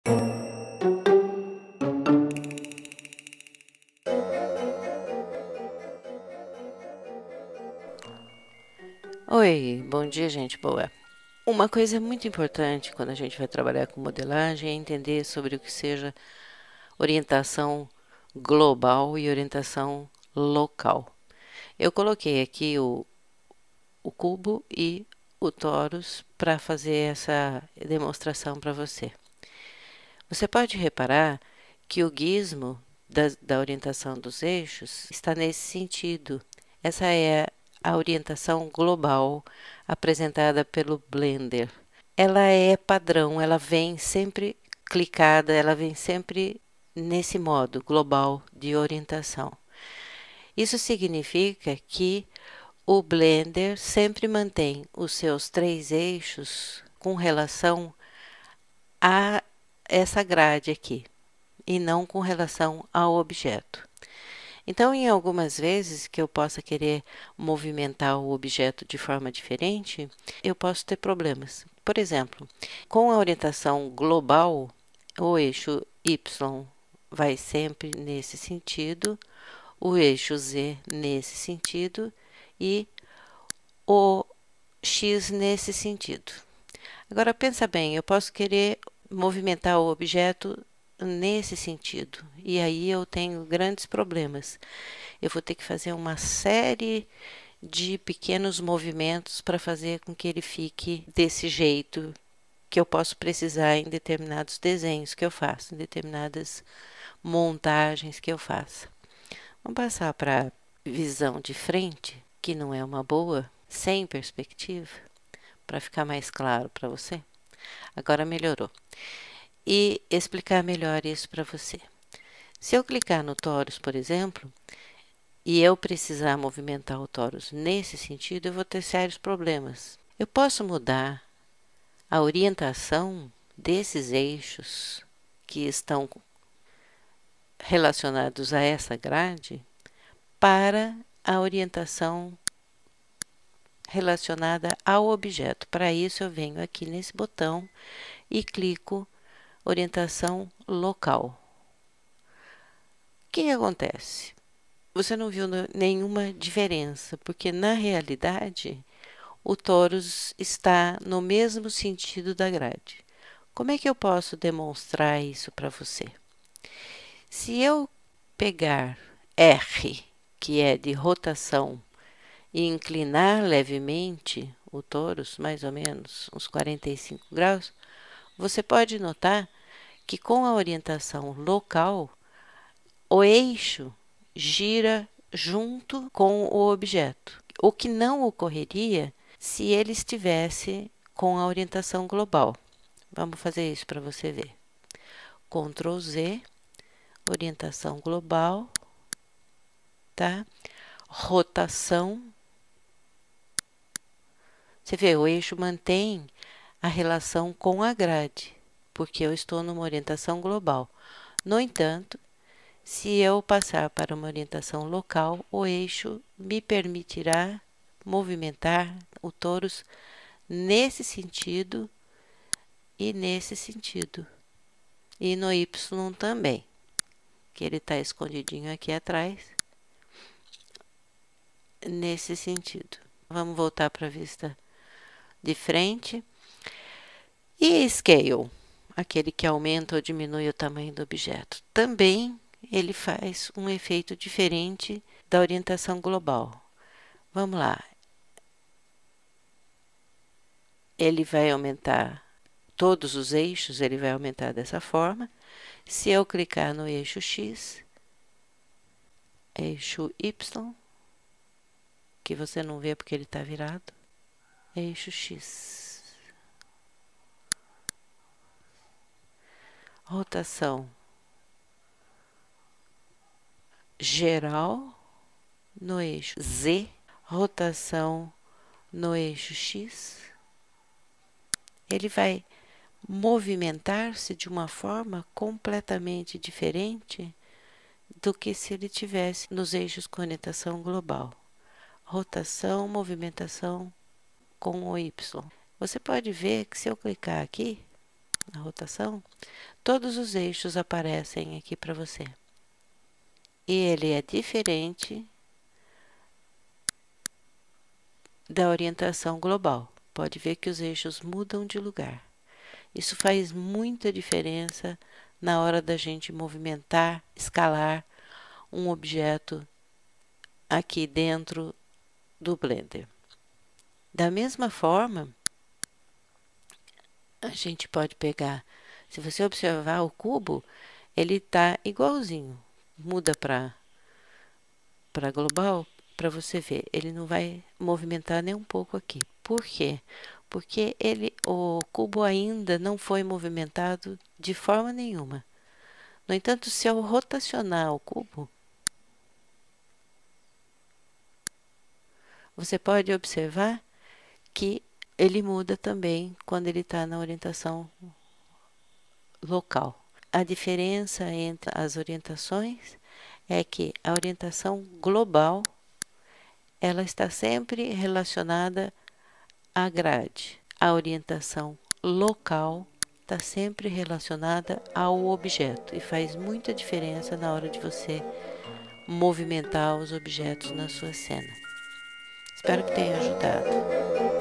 Oi, bom dia, gente boa. Uma coisa muito importante quando a gente vai trabalhar com modelagem é entender sobre o que seja orientação global e orientação local. Eu coloquei aqui o cubo e o torus para fazer essa demonstração para você. Você pode reparar que o gizmo da orientação dos eixos está nesse sentido. Essa é a orientação global apresentada pelo Blender. Ela é padrão, ela vem sempre clicada, ela vem sempre nesse modo global de orientação. Isso significa que o Blender sempre mantém os seus 3 eixos com relação a essa grade aqui e não com relação ao objeto. Então, em algumas vezes que eu possa querer movimentar o objeto de forma diferente, eu posso ter problemas. Por exemplo, com a orientação global, o eixo Y vai sempre nesse sentido, o eixo Z nesse sentido e o X nesse sentido. Agora, pensa bem, eu posso querer movimentar o objeto nesse sentido, e aí eu tenho grandes problemas. Eu vou ter que fazer uma série de pequenos movimentos para fazer com que ele fique desse jeito que eu posso precisar em determinados desenhos que eu faço, em determinadas montagens que eu faço. Vamos passar para a visão de frente, que não é uma boa, sem perspectiva, para ficar mais claro para você. Agora melhorou. E explicar melhor isso para você. Se eu clicar no torus, por exemplo, e eu precisar movimentar o torus nesse sentido, eu vou ter sérios problemas. Eu posso mudar a orientação desses eixos que estão relacionados a essa grade para a orientação relacionada ao objeto. Para isso, eu venho aqui nesse botão e clico orientação local. O que acontece? Você não viu nenhuma diferença, porque na realidade o torus está no mesmo sentido da grade. Como é que eu posso demonstrar isso para você? Se eu pegar R, que é de rotação, e inclinar levemente o torus, mais ou menos uns 45 graus, você pode notar que com a orientação local, o eixo gira junto com o objeto, o que não ocorreria se ele estivesse com a orientação global. Vamos fazer isso para você ver. Ctrl Z, orientação global, tá? Rotação. Você vê, o eixo mantém a relação com a grade, porque eu estou numa orientação global. No entanto, se eu passar para uma orientação local, o eixo me permitirá movimentar o torus nesse sentido e nesse sentido. E no Y também, que ele está escondidinho aqui atrás, nesse sentido. Vamos voltar para a vista de frente. E Scale, aquele que aumenta ou diminui o tamanho do objeto. Também ele faz um efeito diferente da orientação global. Vamos lá. Ele vai aumentar todos os eixos, ele vai aumentar dessa forma. Se eu clicar no eixo X, eixo Y, que você não vê porque ele está virado, eixo X. Rotação geral no eixo Z, rotação no eixo X. Ele vai movimentar-se de uma forma completamente diferente do que se ele tivesse nos eixos com orientação global. Rotação, movimentação com o Y. Você pode ver que se eu clicar aqui, na rotação, todos os eixos aparecem aqui para você. E ele é diferente da orientação global. Pode ver que os eixos mudam de lugar. Isso faz muita diferença na hora da gente movimentar, escalar um objeto aqui dentro do Blender. Da mesma forma, a gente pode pegar, se você observar o cubo, ele está igualzinho. Muda para global, para você ver, ele não vai movimentar nem um pouco aqui. Por quê? Porque o cubo ainda não foi movimentado de forma nenhuma. No entanto, se eu rotacionar o cubo, você pode observar que ele muda também quando ele está na orientação local. A diferença entre as orientações é que a orientação global ela está sempre relacionada à grade. A orientação local está sempre relacionada ao objeto e faz muita diferença na hora de você movimentar os objetos na sua cena. Espero que tenha ajudado.